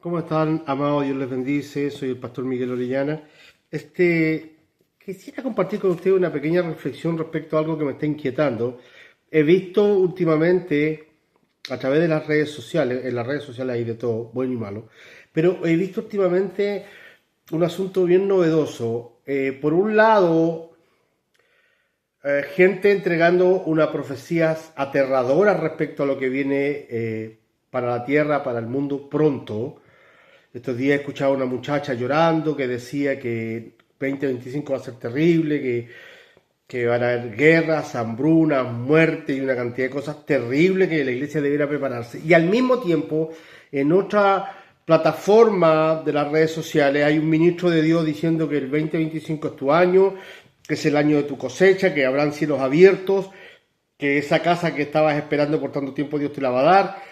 ¿Cómo están, amados? Dios les bendice. Soy el pastor Miguel Orellana. Quisiera compartir con ustedes una pequeña reflexión respecto a algo que me está inquietando. He visto últimamente, a través de las redes sociales, en las redes sociales hay de todo, bueno y malo, pero he visto últimamente un asunto bien novedoso. Por un lado, gente entregando unas profecías aterradoras respecto a lo que viene para la tierra, para el mundo pronto. Estos días he escuchado a una muchacha llorando que decía que 2025 va a ser terrible, que van a haber guerras, hambrunas, muerte y una cantidad de cosas terribles que la iglesia debiera prepararse. Y al mismo tiempo, en otra plataforma de las redes sociales hay un ministro de Dios diciendo que el 2025 es tu año, que es el año de tu cosecha, que habrán cielos abiertos, que esa casa que estabas esperando por tanto tiempo Dios te la va a dar,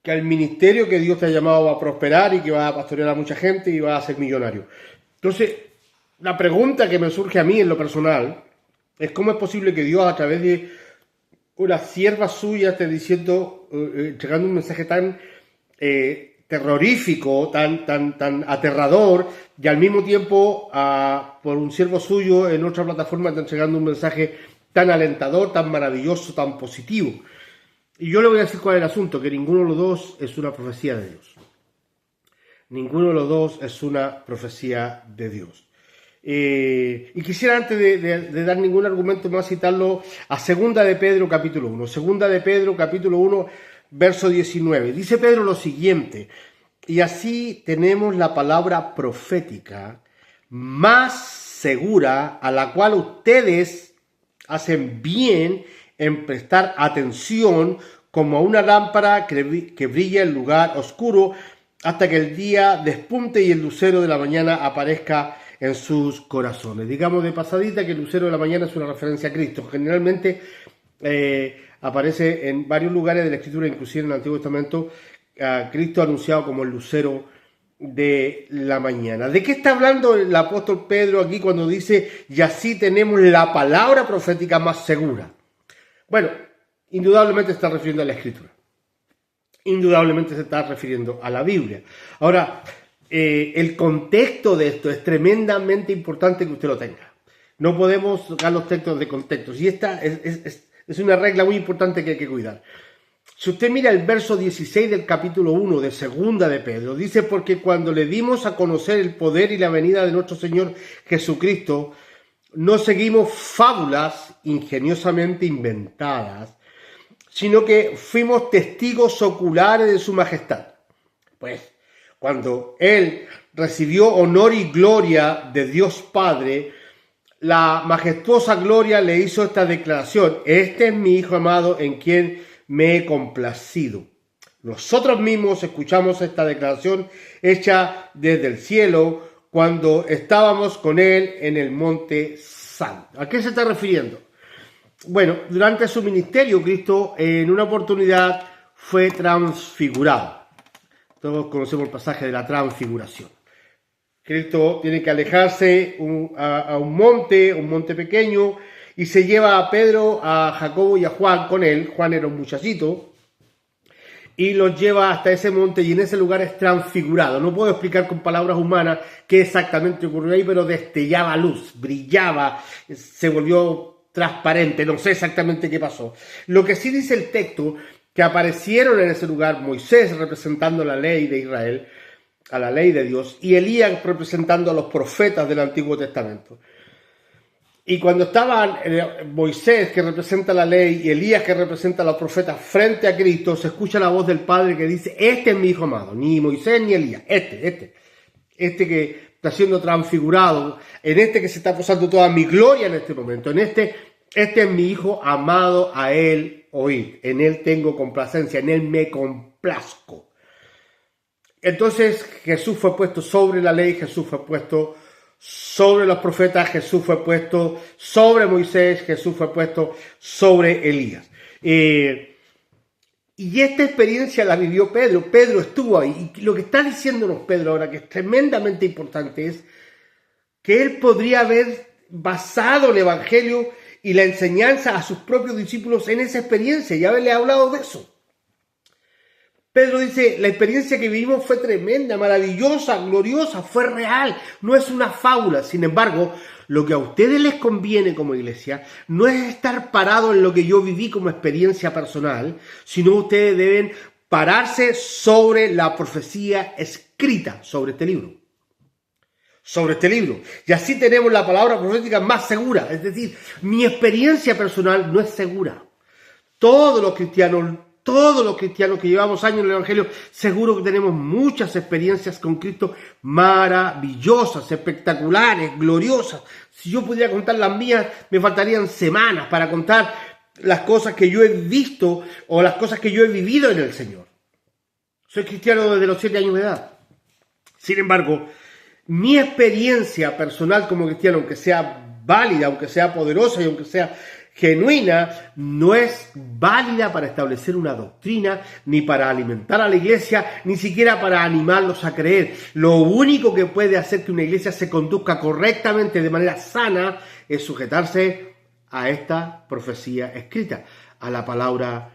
que el ministerio que Dios te ha llamado va a prosperar y que va a pastorear a mucha gente y va a ser millonario. Entonces, la pregunta que me surge a mí en lo personal es cómo es posible que Dios a través de una sierva suya esté diciendo, entregando un mensaje tan terrorífico, tan aterrador, y al mismo tiempo por un siervo suyo en otra plataforma está entregando un mensaje tan alentador, tan maravilloso, tan positivo. Y yo le voy a decir cuál es el asunto, que ninguno de los dos es una profecía de Dios. Ninguno de los dos es una profecía de Dios. Y quisiera, antes de dar ningún argumento más, citarlo a Segunda de Pedro capítulo 1. Segunda de Pedro capítulo 1, verso 19. Dice Pedro lo siguiente: y así tenemos la palabra profética más segura, a la cual ustedes hacen bien en prestar atención, como a una lámpara que brilla en lugar oscuro hasta que el día despunte y el lucero de la mañana aparezca en sus corazones. Digamos de pasadita que el lucero de la mañana es una referencia a Cristo. Generalmente aparece en varios lugares de la Escritura, inclusive en el Antiguo Testamento, a Cristo anunciado como el lucero de la mañana. ¿De qué está hablando el apóstol Pedro aquí cuando dice, y así tenemos la palabra profética más segura? Bueno, indudablemente se está refiriendo a la Escritura. Indudablemente se está refiriendo a la Biblia. Ahora, el contexto de esto es tremendamente importante que usted lo tenga. No podemos sacar los textos de contextos. Y esta es una regla muy importante que hay que cuidar. Si usted mira el verso 16 del capítulo 1 de Segunda de Pedro, dice, porque cuando le dimos a conocer el poder y la venida de nuestro Señor Jesucristo, no seguimos fábulas ingeniosamente inventadas, sino que fuimos testigos oculares de su majestad. Pues, cuando Él recibió honor y gloria de Dios Padre, la majestuosa gloria le hizo esta declaración: este es mi Hijo amado en quien me he complacido. Nosotros mismos escuchamos esta declaración hecha desde el cielo cuando estábamos con Él en el monte Santo. ¿A qué se está refiriendo? Bueno, durante su ministerio, Cristo en una oportunidad fue transfigurado. Todos conocemos el pasaje de la transfiguración. Cristo tiene que alejarse a un monte pequeño, y se lleva a Pedro, a Jacobo y a Juan con él. Juan era un muchachito, y los lleva hasta ese monte, y en ese lugar es transfigurado. No puedo explicar con palabras humanas qué exactamente ocurrió ahí, pero destellaba luz, brillaba, se volvió transparente, no sé exactamente qué pasó. Lo que sí dice el texto, que aparecieron en ese lugar Moisés representando la ley de Israel, a la ley de Dios, y Elías representando a los profetas del Antiguo Testamento. Y cuando estaban Moisés, que representa la ley, y Elías, que representa a los profetas, frente a Cristo, se escucha la voz del Padre que dice: este es mi Hijo amado, ni Moisés ni Elías, este que está siendo transfigurado, en este que se está posando toda mi gloria en este momento, este es mi Hijo amado, a Él oíd, en Él tengo complacencia, en Él me complazco. Entonces Jesús fue puesto sobre la ley, Jesús fue puesto sobre los profetas, Jesús fue puesto sobre Moisés, Jesús fue puesto sobre Elías. Y esta experiencia la vivió Pedro. Pedro estuvo ahí. Y lo que está diciéndonos Pedro ahora, que es tremendamente importante, es que él podría haber basado el Evangelio y la enseñanza a sus propios discípulos en esa experiencia y haberle hablado de eso. Pedro dice, la experiencia que vivimos fue tremenda, maravillosa, gloriosa, fue real, no es una fábula. Sin embargo, lo que a ustedes les conviene como iglesia no es estar parado en lo que yo viví como experiencia personal, sino ustedes deben pararse sobre la profecía escrita sobre este libro. Sobre este libro. Y así tenemos la palabra profética más segura. Es decir, mi experiencia personal no es segura. Todos los cristianos que llevamos años en el Evangelio, seguro que tenemos muchas experiencias con Cristo maravillosas, espectaculares, gloriosas. Si yo pudiera contar las mías, me faltarían semanas para contar las cosas que yo he visto o las cosas que yo he vivido en el Señor. Soy cristiano desde los 7 años de edad. Sin embargo, mi experiencia personal como cristiano, aunque sea válida, aunque sea poderosa y aunque sea genuina, no es válida para establecer una doctrina, ni para alimentar a la iglesia, ni siquiera para animarlos a creer. Lo único que puede hacer que una iglesia se conduzca correctamente, de manera sana, es sujetarse a esta profecía escrita, a la palabra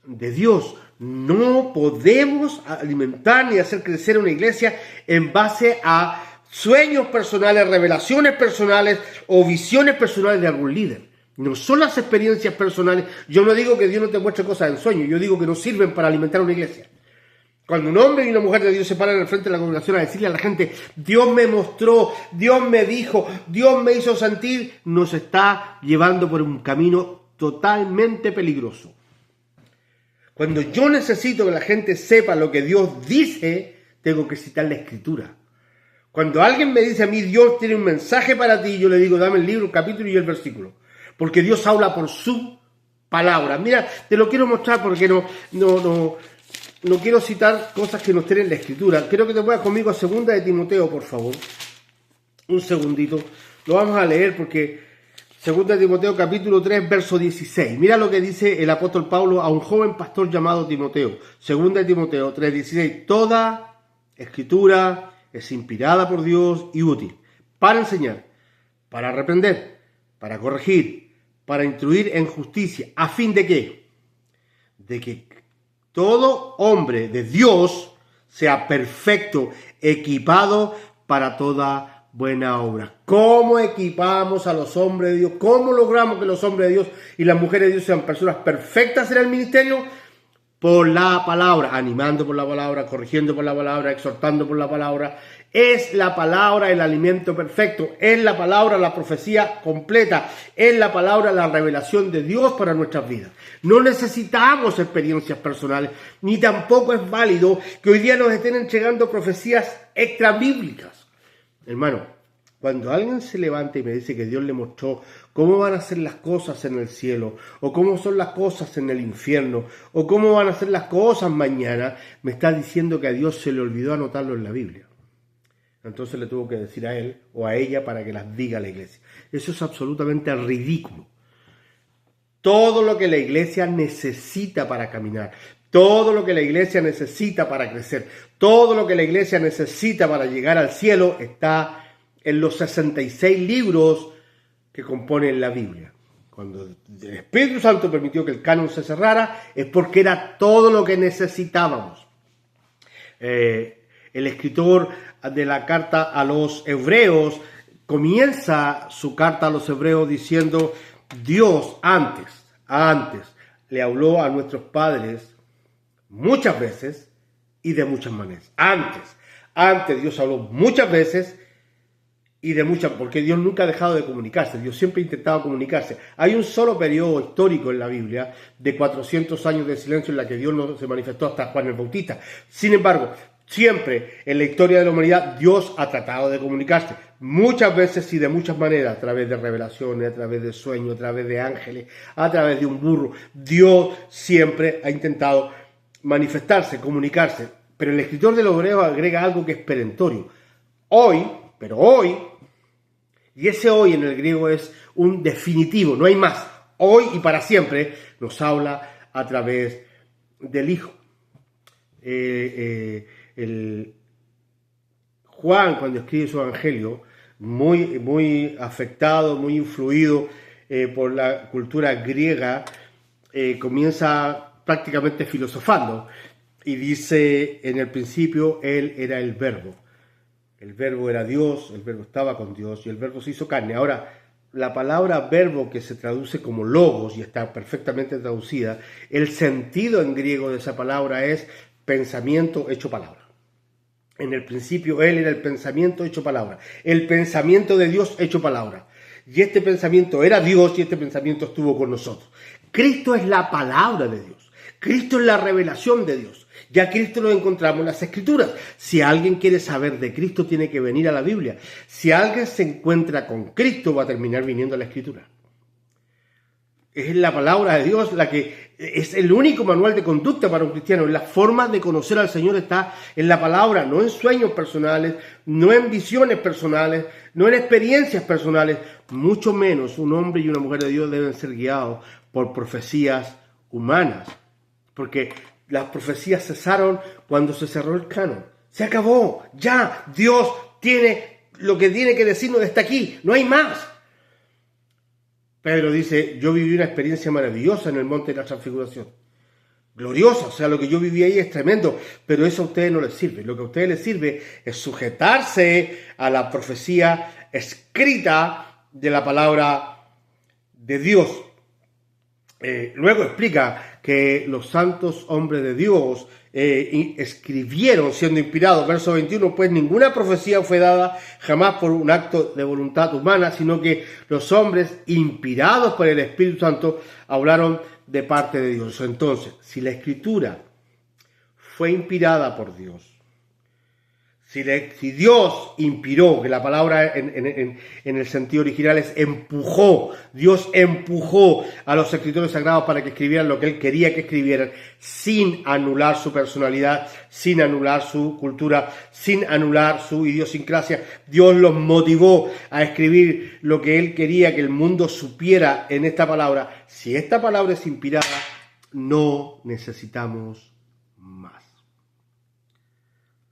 de Dios. No podemos alimentar ni hacer crecer una iglesia en base a sueños personales, revelaciones personales o visiones personales de algún líder. No son las experiencias personales. Yo no digo que Dios no te muestre cosas en sueños, yo digo que no sirven para alimentar una iglesia. Cuando un hombre y una mujer de Dios se paran al frente de la congregación a decirle a la gente, Dios me mostró, Dios me dijo, Dios me hizo sentir, nos está llevando por un camino totalmente peligroso. Cuando yo necesito que la gente sepa lo que Dios dice, tengo que citar la Escritura. Cuando alguien me dice a mí, Dios tiene un mensaje para ti, yo le digo, dame el libro, el capítulo y el versículo. Porque Dios habla por su palabra. Mira, te lo quiero mostrar porque no quiero citar cosas que no estén en la Escritura. Quiero que te vayas conmigo a 2 de Timoteo, por favor. Un segundito. Lo vamos a leer porque 2 de Timoteo capítulo 3, verso 16. Mira lo que dice el apóstol Pablo a un joven pastor llamado Timoteo. 2 de Timoteo 3, 16. Toda Escritura es inspirada por Dios y útil para enseñar, para reprender, para corregir, para instruir en justicia, a fin de que todo hombre de Dios sea perfecto, equipado para toda buena obra. ¿Cómo equipamos a los hombres de Dios? ¿Cómo logramos que los hombres de Dios y las mujeres de Dios sean personas perfectas en el ministerio? Por la palabra, animando por la palabra, corrigiendo por la palabra, exhortando por la palabra. Es la palabra el alimento perfecto, es la palabra la profecía completa, es la palabra la revelación de Dios para nuestras vidas. No necesitamos experiencias personales, ni tampoco es válido que hoy día nos estén entregando profecías extrabíblicas. Hermano, cuando alguien se levanta y me dice que Dios le mostró cómo van a ser las cosas en el cielo, o cómo son las cosas en el infierno, o cómo van a ser las cosas mañana, me está diciendo que a Dios se le olvidó anotarlo en la Biblia. Entonces le tuvo que decir a él o a ella para que las diga a la iglesia. Eso es absolutamente ridículo. Todo lo que la iglesia necesita para caminar, todo lo que la iglesia necesita para crecer, todo lo que la iglesia necesita para llegar al cielo está en los 66 libros que componen la Biblia. Cuando el Espíritu Santo permitió que el canon se cerrara, es porque era todo lo que necesitábamos. El escritor de la carta a los hebreos comienza su carta a los hebreos diciendo, Dios antes le habló a nuestros padres muchas veces y de muchas maneras. Antes Dios habló muchas veces y de muchas, porque Dios nunca ha dejado de comunicarse, Dios siempre ha intentado comunicarse. Hay un solo periodo histórico en la Biblia de 400 años de silencio en la que Dios no se manifestó hasta Juan el Bautista. Sin embargo, siempre en la historia de la humanidad Dios ha tratado de comunicarse, muchas veces y de muchas maneras, a través de revelaciones, a través de sueños, a través de ángeles, a través de un burro. Dios siempre ha intentado manifestarse, comunicarse, pero el escritor de los hebreos agrega algo que es perentorio. Hoy, y ese hoy en el griego es un definitivo, no hay más. Hoy y para siempre nos habla a través del Hijo. Juan, cuando escribe su evangelio, muy afectado, muy influido por la cultura griega, comienza prácticamente filosofando Y dice, en el principio Él era el Verbo. El Verbo era Dios, el Verbo estaba con Dios y el Verbo se hizo carne. Ahora, la palabra verbo, que se traduce como logos y está perfectamente traducida, el sentido en griego de esa palabra es pensamiento hecho palabra. En el principio Él era el pensamiento hecho palabra, el pensamiento de Dios hecho palabra. Y este pensamiento era Dios y este pensamiento estuvo con nosotros. Cristo es la palabra de Dios. Cristo es la revelación de Dios. Ya Cristo lo encontramos en las Escrituras. Si alguien quiere saber de Cristo, tiene que venir a la Biblia. Si alguien se encuentra con Cristo, va a terminar viniendo a la Escritura. Es la palabra de Dios la que es el único manual de conducta para un cristiano. La forma de conocer al Señor está en la palabra, no en sueños personales, no en visiones personales, no en experiencias personales. Mucho menos un hombre y una mujer de Dios deben ser guiados por profecías humanas. Porque las profecías cesaron cuando se cerró el canon. Se acabó. Ya Dios tiene lo que tiene que decirnos hasta aquí. No hay más. Pedro dice, yo viví una experiencia maravillosa en el monte de la transfiguración. Gloriosa, o sea, lo que yo viví ahí es tremendo, pero eso a ustedes no les sirve. Lo que a ustedes les sirve es sujetarse a la profecía escrita de la palabra de Dios. Luego explica que los santos hombres de Dios escribieron siendo inspirados. Verso 21, pues ninguna profecía fue dada jamás por un acto de voluntad humana, sino que los hombres inspirados por el Espíritu Santo hablaron de parte de Dios. Entonces, si la Escritura fue inspirada por Dios, si Dios inspiró, que la palabra en el sentido original es empujó, Dios empujó a los escritores sagrados para que escribieran lo que Él quería que escribieran, sin anular su personalidad, sin anular su cultura, sin anular su idiosincrasia. Dios los motivó a escribir lo que Él quería que el mundo supiera en esta palabra. Si esta palabra es inspirada, no necesitamos más.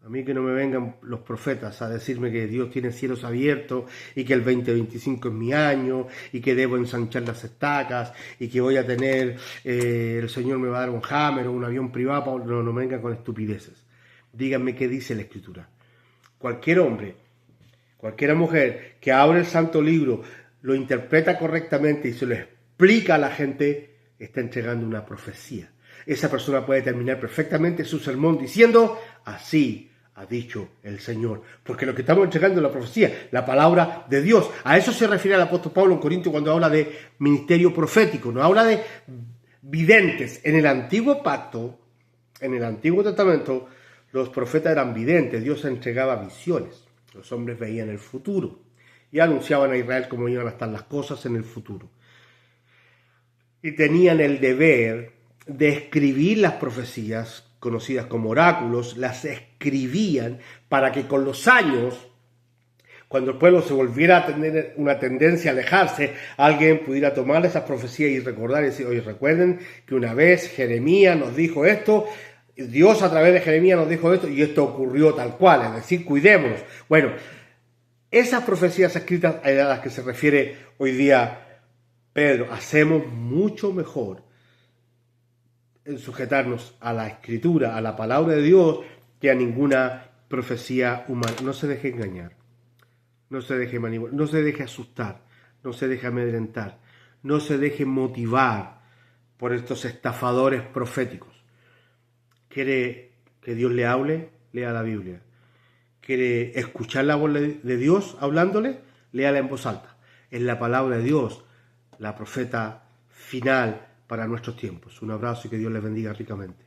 A mí que no me vengan los profetas a decirme que Dios tiene cielos abiertos y que el 2025 es mi año y que debo ensanchar las estacas y que voy a tener, el Señor me va a dar un Hammer o un avión privado. No me vengan con estupideces. Díganme qué dice la Escritura. Cualquier hombre, cualquier mujer que abre el Santo Libro, lo interpreta correctamente y se lo explica a la gente, está entregando una profecía. Esa persona puede terminar perfectamente su sermón diciendo, así ha dicho el Señor, porque lo que estamos entregando es la profecía, la palabra de Dios. A eso se refiere el apóstol Pablo en Corintios cuando habla de ministerio profético, no habla de videntes. En el antiguo pacto, en el Antiguo Testamento, los profetas eran videntes, Dios entregaba visiones, los hombres veían el futuro y anunciaban a Israel cómo iban a estar las cosas en el futuro. Y tenían el deber de escribir las profecías conocidas como oráculos, las escribían para que con los años, cuando el pueblo se volviera a tener una tendencia a alejarse, alguien pudiera tomar esas profecías y recordar y decir, oye, recuerden que una vez Jeremías nos dijo esto, Dios a través de Jeremías nos dijo esto y esto ocurrió tal cual, es decir, cuidémonos. Bueno, esas profecías escritas a las que se refiere hoy día Pedro, hacemos mucho mejor en sujetarnos a la Escritura, a la palabra de Dios, que a ninguna profecía humana. No se deje engañar, no se deje manipular, no se deje asustar, no se deje amedrentar, no se deje motivar por estos estafadores proféticos. ¿Quiere que Dios le hable? Lea la Biblia. ¿Quiere escuchar la voz de Dios hablándole? Léala en voz alta. Es la palabra de Dios, la profeta final para nuestros tiempos. Un abrazo y que Dios les bendiga ricamente.